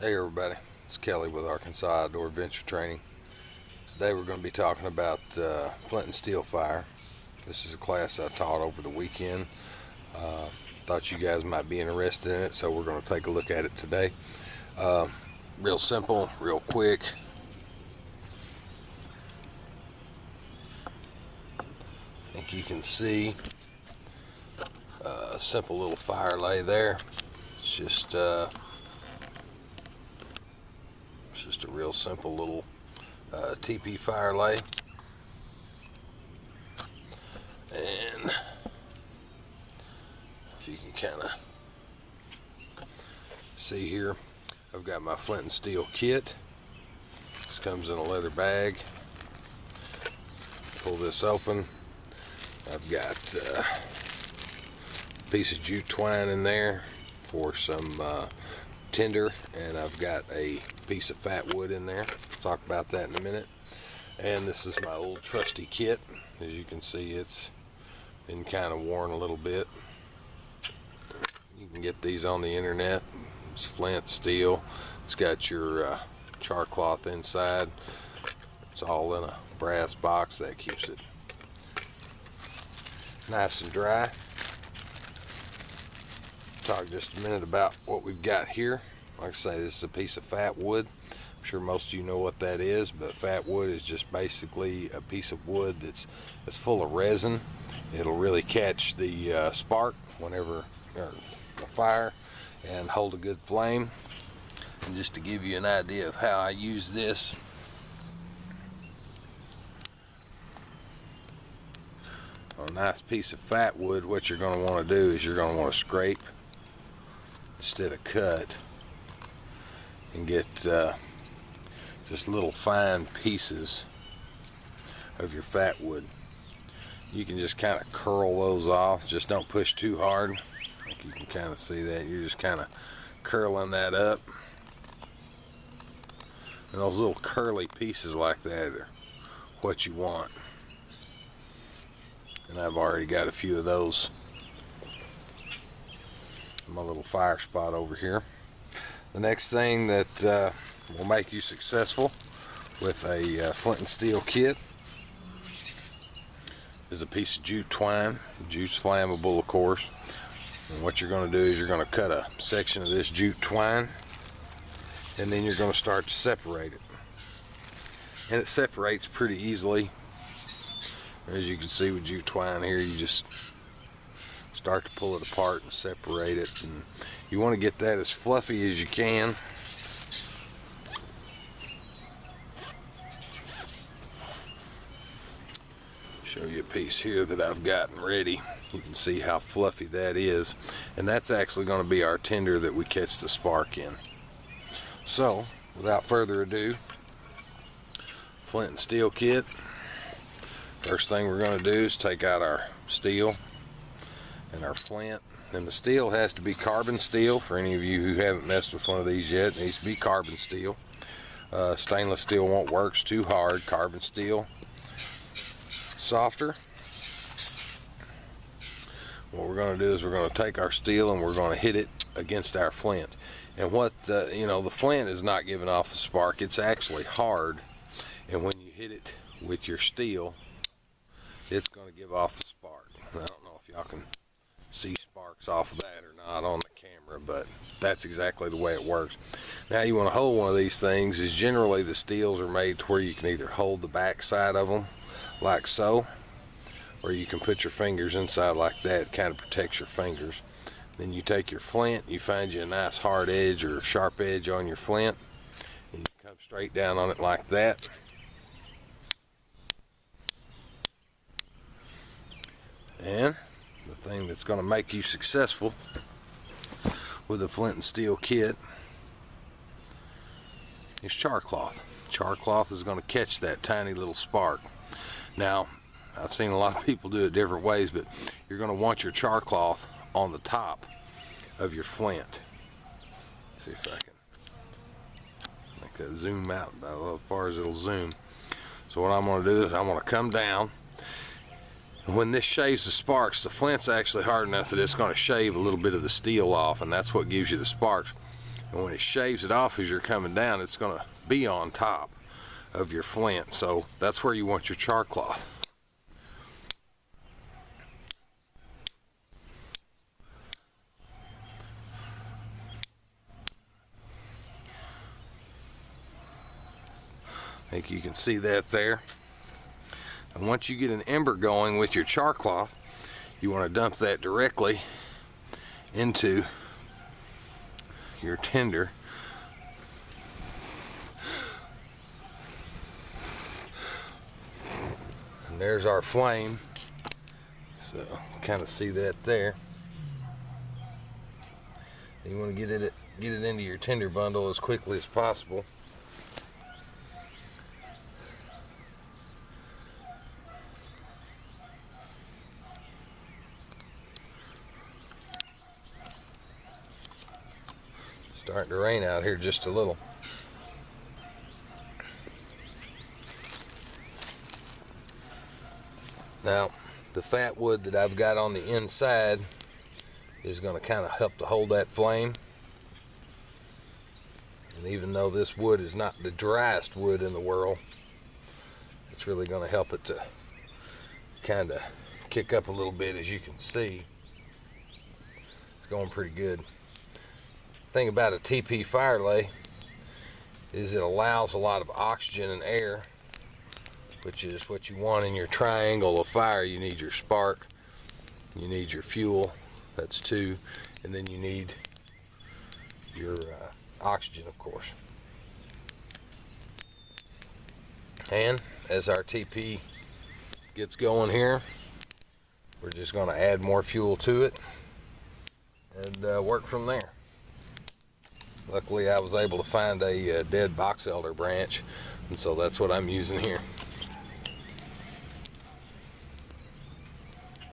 Hey everybody, it's Kelly with Arkansas Outdoor Adventure Training. Today we're going to be talking about flint and steel fire. This is a class I taught over the weekend. Thought you guys might be interested in it, so we're going to take a look at it today. Real simple, real quick. I think you can see a simple little fire lay there. It's just a real simple little teepee fire lay, and if you can kind of see here, I've got my flint and steel kit. This comes in a leather bag. Pull this open. I've got a piece of jute twine in there for some tinder, and I've got a piece of fat wood in there. Talk about that in a minute. And this is my old trusty kit. As you can see, it's been kind of worn a little bit. You can get these on the internet. It's flint steel. It's got your char cloth inside. It's all in a brass box that keeps it nice and dry. Talk just a minute about what we've got here. Like I say, this is a piece of fat wood. I'm sure most of you know what that is, but fat wood is just basically a piece of wood that's full of resin. It'll really catch the spark whenever, or the fire, and hold a good flame. And just to give you an idea of how I use this, on a nice piece of fat wood, what you're going to want to do is you're going to want to scrape instead of cut, and get just little fine pieces of your fat wood. You can just kind of curl those off. Just don't push too hard. Like you can kind of see that. You're just kind of curling that up. And those little curly pieces like that are what you want. And I've already got a few of those in my little fire spot over here. The next thing that will make you successful with a flint and steel kit is a piece of jute twine. Jute's flammable, of course. And what you're going to do is you're going to cut a section of this jute twine, and then you're going to start to separate it. And it separates pretty easily. As you can see with jute twine here, you just start to pull it apart and separate it, and you want to get that as fluffy as you can. Show you a piece here that I've gotten ready. You can see how fluffy that is, and that's actually going to be our tinder that we catch the spark in. So without further ado, flint and steel kit. First thing we're going to do is take out our steel and our flint. And the steel has to be carbon steel. For any of you who haven't messed with one of these yet, it needs to be carbon steel. Stainless steel won't work, it's too hard. Carbon steel, softer. What we're going to do is we're going to take our steel and we're going to hit it against our flint. And what the flint is not giving off the spark, it's actually hard. And when you hit it with your steel, it's going to give off the spark. I don't know if y'all can see sparks off of that or not on the camera, but that's exactly the way it works. Now you want to hold one of these things. Is generally the steels are made to where you can either hold the back side of them like so, or you can put your fingers inside like that. It kind of protects your fingers. Then you take your flint, you find you a nice hard edge or sharp edge on your flint, and you come straight down on it like that. And the thing that's going to make you successful with a flint and steel kit is char cloth. Char cloth is going to catch that tiny little spark. Now, I've seen a lot of people do it different ways, but you're going to want your char cloth on the top of your flint. Let's see if I can make that zoom out about as far as it'll zoom. So what I'm going to do is I'm going to come down. When this shaves the sparks, the flint's actually hard enough that it's going to shave a little bit of the steel off, and that's what gives you the sparks. And when it shaves it off as you're coming down, it's going to be on top of your flint. So that's where you want your char cloth. I think you can see that there. And once you get an ember going with your char cloth, you want to dump that directly into your tinder. And there's our flame. So kind of see that there. You want to get it into your tinder bundle as quickly as possible. Starting to rain out here just a little. Now, the fat wood that I've got on the inside is going to kind of help to hold that flame. And even though this wood is not the driest wood in the world, it's really going to help it to kind of kick up a little bit. As you can see, it's going pretty good. The thing about a TP fire lay is it allows a lot of oxygen and air, which is what you want in your triangle of fire. You need your spark, you need your fuel, that's 2, and then you need your oxygen, of course. And as our TP gets going here, we're just going to add more fuel to it and work from there. Luckily, I was able to find a dead box elder branch, and so that's what I'm using here.